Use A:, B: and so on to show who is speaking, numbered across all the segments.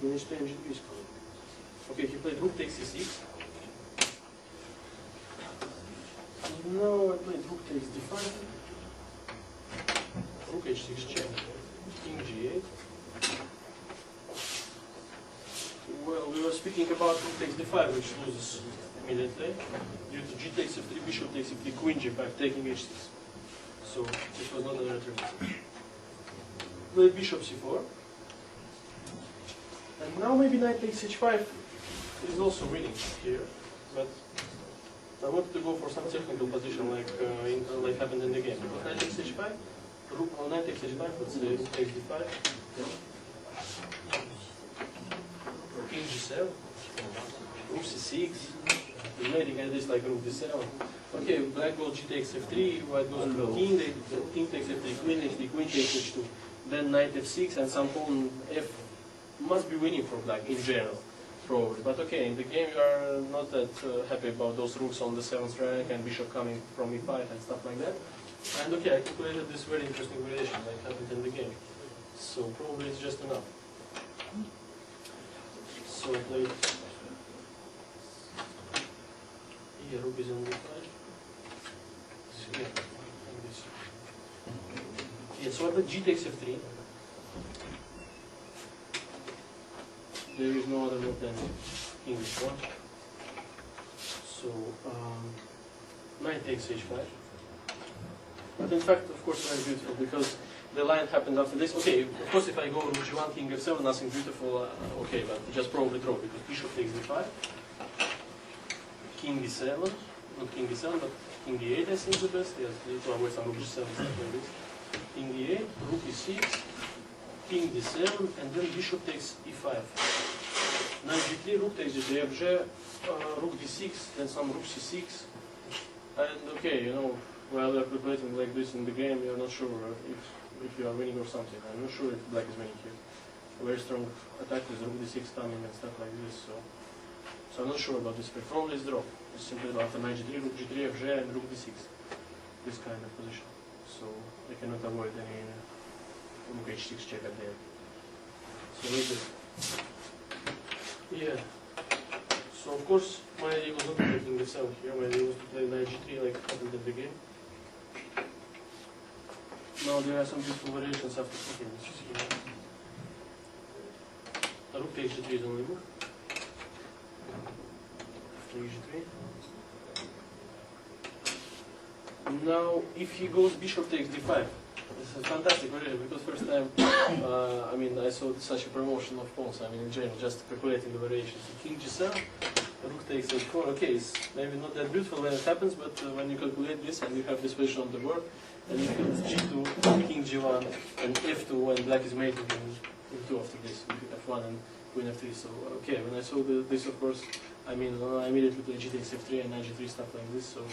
A: Finish to MG3 is coming. Okay, he played rook takes c6. Now I played rook takes d5. Rook h6 check. King g8. Well, we were speaking about rook takes d5, which loses immediately due to g takes f3, bishop takes f3, queen g5, taking h6. So this was not an alternative. Play bishop c4. And now maybe knight takes h5 is also winning here, but I wanted to go for some technical position like like happened in the game. Because knight takes h5, knight takes h5, let's say rook takes d5, king g7, rook c6, mating at this like rook d7. Okay, black goes g takes f3, white goes to king takes f3, queen h3, queen takes h2, then knight f6, and some pawn f must be winning for black in general, probably. But okay, in the game you are not that happy about those rooks on the 7th rank and bishop coming from e5 and stuff like that. And okay, I calculated this very interesting variation that happened in the game. So probably it's just enough. So I played here, rook is on d5. Yeah, so I played g takes f3. There is no other move than English one. So knight takes h5. But in fact, of course, very beautiful because the line happened after this. Okay, of course, if I go rook g1, king f7, nothing beautiful. Okay, but just probably draw because bishop takes d5, king d7, not king d7, but king d8. I think the best. Yes, to avoid some rook g7 stuff like this. King d8, rook e6, king d7, and then bishop takes e5. Knight g3, rook takes g3, fg, rook d6, then some rook c6. And okay, you know, while you're calculating like this in the game, you're not sure if you are winning or something. I'm not sure if black is winning here. A very strong attack with rook d6 coming and stuff like this. So I'm not sure about this. Probably it's draw. It's simply after knight g3, rook g3, fg, and rook d6. This kind of position. So I cannot avoid any rook h6 check at the end. So like this. Yeah. So of course my idea was not to play king f7 here, my idea was to play knight g3 like happened in the game. Now there are some beautiful variations after taking this here. Rook takes g3 is only move. After g3. Now if he goes bishop takes d5. This is fantastic variation because first time I mean I saw such a promotion of pawns, I mean in general, just calculating the variations. So king g7, rook takes h4, okay, it's maybe not that beautiful when it happens, but when you calculate this and you have this position on the board, and you can g2, king g1, and f2 when black is mating in 2 after this, f1 and queen f3, so okay, when I saw this of course, I mean I immediately play g takes f3 and knight g3 stuff like this, so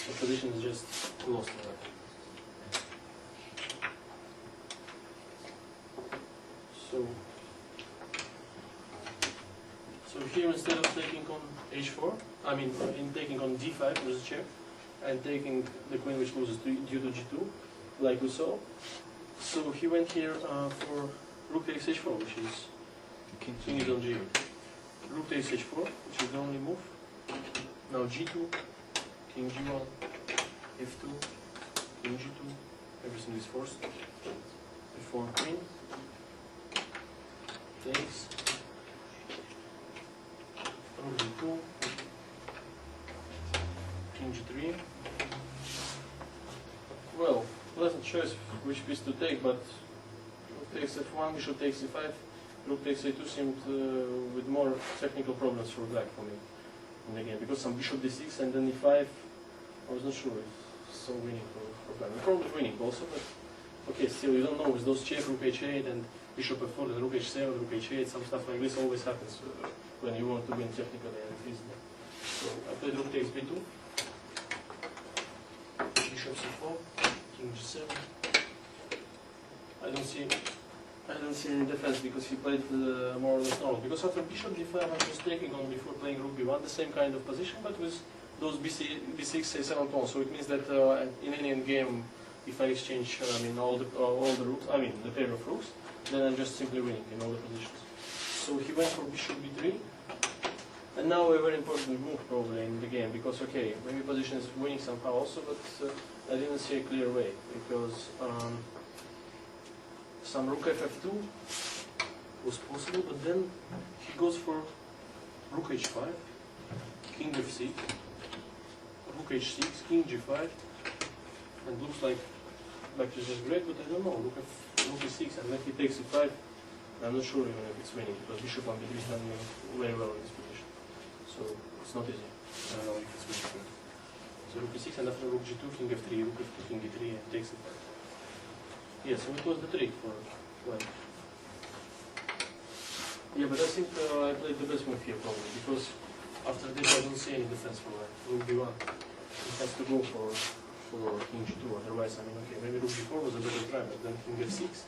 A: the position is just lost. So here instead of taking on h4, I mean in taking on d5 with a check, and taking the queen which loses due to g2, like we saw. So he went here for rook takes h4, which is king is on g8. Rook takes h4, which is the only move. Now g2, king g1, f2, king g2, everything is forced. Before queen. Takes rook d2, king g3. Well, pleasant choice which piece to take, but rook takes f1, bishop takes e5, rook takes a2 seemed with more technical problems for black for me in the game, because some bishop d6 and then e5, I was not sure if so winning for black. Probably winning also, but okay, still you don't know with those check, rook h8 and bishop f4 and rook h7, rook h8, some stuff like this always happens when you want to win technically and feasibly. So I played rook takes b2, bishop c4, king g7. I don't see any defense because he played more or less normal. Because after bishop d5 I was taking on before playing rook b1 the same kind of position, but with those b6, a7 pawns. So it means that in any game, if I exchange, I mean all the rooks, I mean the pair of rooks, then I'm just simply winning in all the positions. So he went for bishop b3. And now a very important move probably in the game, because okay, maybe position is winning somehow also, but I didn't see a clear way, because some rook ff2 was possible, but then he goes for rook h5, king f6, rook h6, king g5, and looks like this is great, but I don't know, rook e6, and then he takes e5. I'm not sure even if it's winning, because bishop on b3 is not doing very well in this position. So it's not easy. I don't know if it's winning. So rook e6, and after rook g2, king f3, rook f2, king e3, and takes e5. Yeah, so it was the trick for white. Yeah, but I think I played the best move here probably, because after this I don't see any defense for white. Rook b1. He has to go for king g2, otherwise, I mean, okay, maybe rook g4 was a better try, but then king f6.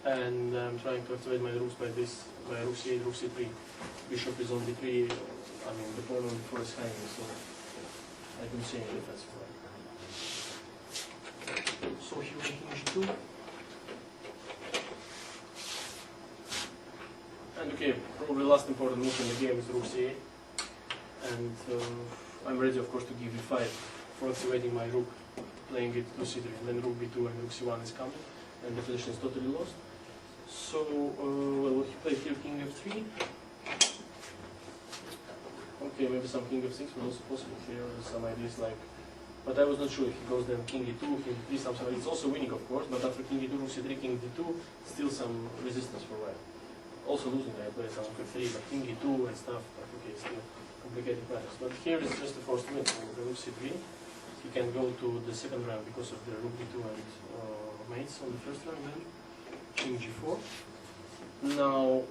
A: And I'm trying to activate my rooks by this, by rook c8, rook c3. Bishop is on b3, I mean, the pawn on b4 is hanging, so I don't see any defense for it. So here king g2. And okay, probably last important move in the game is rook c8. And I'm ready, of course, to give e5 for activating my rook, playing it to c3, and then rook b2 and rook c1 is coming, and the position is totally lost. So, well, he played here king f3. Okay, maybe some king f6 was also possible here, some ideas like, but I was not sure if he goes then king e2, king e3, something like. It's also winning, of course, but after king e2, rook c3, king d2, still some resistance for white. Also losing, I played some rook f3, but king e2 and stuff, but okay, still complicated matters. But here is just the first win, so the rook c3. He can go to the second round because of the rook d2 and mates on the first round then. King g4. Now,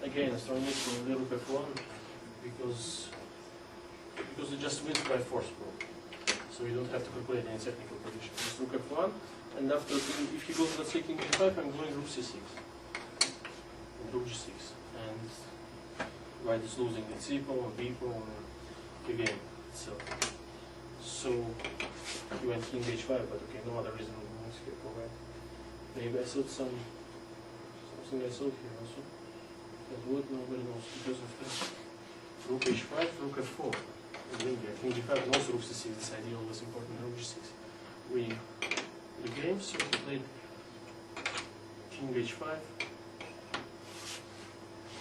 A: again, a strong move from the rook f1 because it just wins by force, probably. So you don't have to calculate any technical position. Just rook f1, and after, if he goes, let's say, king g5, I'm going rook c6. And rook g6. And white is losing the c pawn, b pawn, the game itself. So he went king h5, but okay, no other reasonable moves here for white. Maybe I thought something I saw here also. That would nobody knows because of this. Rook h5, rook f4. King g5 and also rook c6. This idea was important. Rook g6. Winning the game. So he played king h5.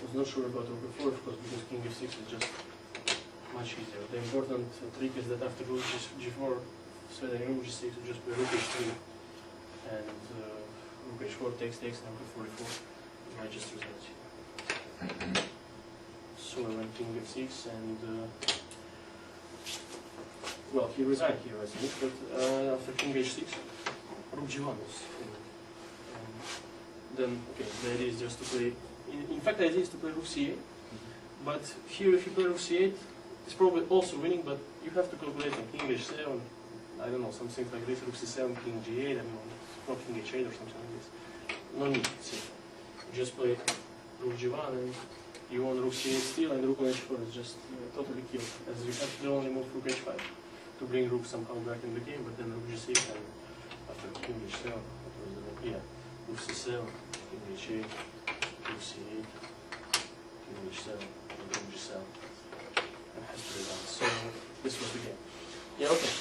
A: Was not sure about rook f4, of course, because king f6 is just much easier. The important trick is that after rook g4, so then rook g6, you just play rook h3 and rook h4 takes, and rook f4. I just resolved here. So I went king f6 and well, he resigned here, I think, but after king h6, rook g1 was then, okay, the idea is just to play, in fact the idea is to play rook c8, but here if you play rook c8, it's probably also winning, but you have to calculate on king h7, I don't know, something like this, rook c7, king g8, I don't know, not king h8 or something like this. No need, see. Just play rook g1 and you want rook c8 still, and rook on h4 is just totally killed, as you have to only move rook h5 to bring rook somehow back in the game, but then rook g6 and after king h7, what was the yeah, rook c7, king h8, rook c8, king h7, and rook g7, and has to be done. So this was the game. Yeah, okay.